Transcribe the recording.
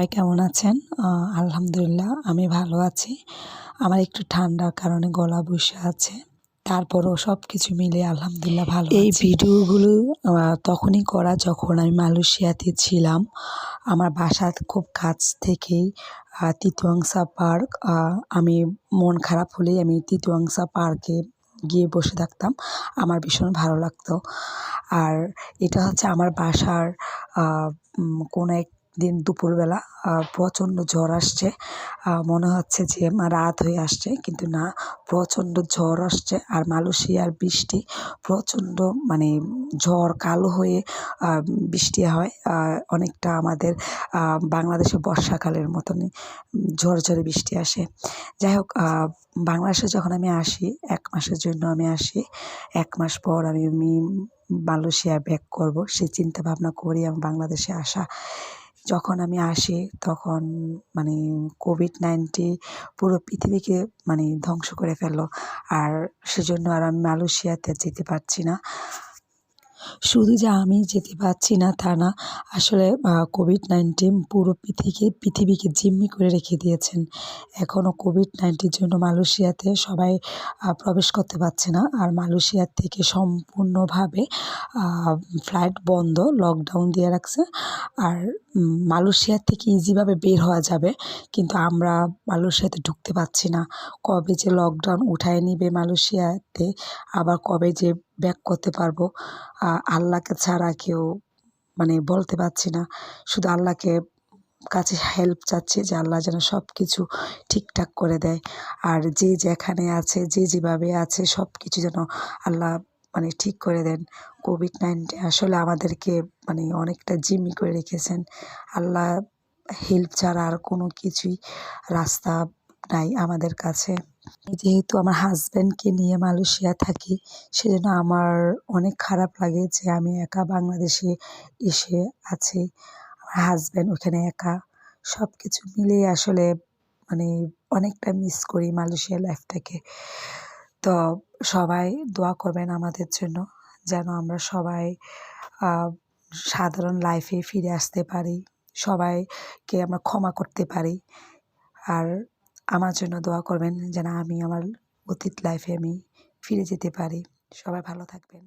সবাই কেমন আছেন? আলহামদুলিল্লাহ আমি ভালো আছি। আমার একটু ঠান্ডার কারণে গলা বসে আছে। তারপরও সবকিছু মিলিয়ে আলহামদুলিল্লাহ ভালো আছি। এই ভিডিওগুলো তখনই করা যখন আমি মালয়েশিয়াতে ছিলাম। আমার বাসার খুব কাছ থেকেই তিতুয়াংসা পার্ক। আমি মন খারাপ হলেই আমি তিতুয়াংসা পার্কে গিয়ে বসে থাকতাম। আমার ভীষণ ভালো লাগতো। আর এটা হচ্ছে আমার বাসার কোনো একদিন দুপুরবেলা প্রচণ্ড ঝড় আসছে। মনে হচ্ছে যে রাত হয়ে আসছে, কিন্তু না, প্রচণ্ড ঝড় আসছে। আর মালয়েশিয়ার বৃষ্টি প্রচণ্ড, মানে ঝড় কালো হয়ে বৃষ্টি হয়। অনেকটা আমাদের বাংলাদেশে বর্ষাকালের মতনই ঝরঝরে বৃষ্টি আসে। যাই হোক, বাংলাদেশে যখন আমি আসি ১ মাসের জন্য আমি আসি। ১ মাস পর আমি মালয়েশিয়া ব্যাক করব সেই চিন্তা ভাবনা করি আমি বাংলাদেশে আসা। যখন আমি আসি তখন মানে কোভিড-19 পুরো পৃথিবীকে ধ্বংস করে ফেলল। আর সেজন্য আর আমি মালয়েশিয়াতে যেতে পারছি না। শুধু যে আমি যেতে পারছি না তা না, আসলে কোভিড-19 পুরো পৃথিবীকে জিম্মি করে রেখে দিয়েছেন। এখনও কোভিড-19 জন্য মালয়েশিয়াতে সবাই প্রবেশ করতে পারছে না। আর মালয়েশিয়ার থেকে সম্পূর্ণভাবে ফ্লাইট বন্ধ, লকডাউন দিয়ে রাখছে। আর মালয়েশিয়ার থেকে ইজিভাবে বের হওয়া যাবে, কিন্তু আমরা মালয়েশিয়াতে ঢুকতে পারছি না। কবে যে লকডাউন উঠায় নিবে মালয়েশিয়াতে, আবার কবে যে ব্যাক করতে পারবো, আল্লাহকে ছাড়া কেউ বলতে পারছি না। শুধু আল্লাহকে কাছে হেল্প চাচ্ছি যে আল্লাহ যেন সব কিছু ঠিকঠাক করে দেয়। আর যে যেখানে আছে, যে যেভাবে আছে, সব কিছু যেন আল্লাহ ঠিক করে দেন। কোভিড-19 আসলে আমাদেরকে অনেকটা জিম্মি করে রেখেছেন। আল্লাহ হেল্প ছাড়া আর কোনো কিছুই রাস্তা নাই আমাদের কাছে। যেহেতু আমার হাসব্যান্ডকে নিয়ে মালয়েশিয়া থাকি, সেজন্য আমার অনেক খারাপ লাগে যে আমি একা বাংলাদেশে এসে আছি। আমার হাসব্যান্ড ওখানে একা। সব কিছু মিলিয়ে আসলে অনেকটা মিস করি মালয়েশিয়া লাইফটাকে। তো সবাই দোয়া করবেন আমাদের জন্য, যেন আমরা সবাই সাধারণ লাইফে ফিরে আসতে পারি, সবাইকে আমরা ক্ষমা করতে পারি। আর আমার জন্য দোয়া করবেন যেন আমি আমার অতীত লাইফে আমি ফিরে যেতে পারি। সবাই ভালো থাকবেন।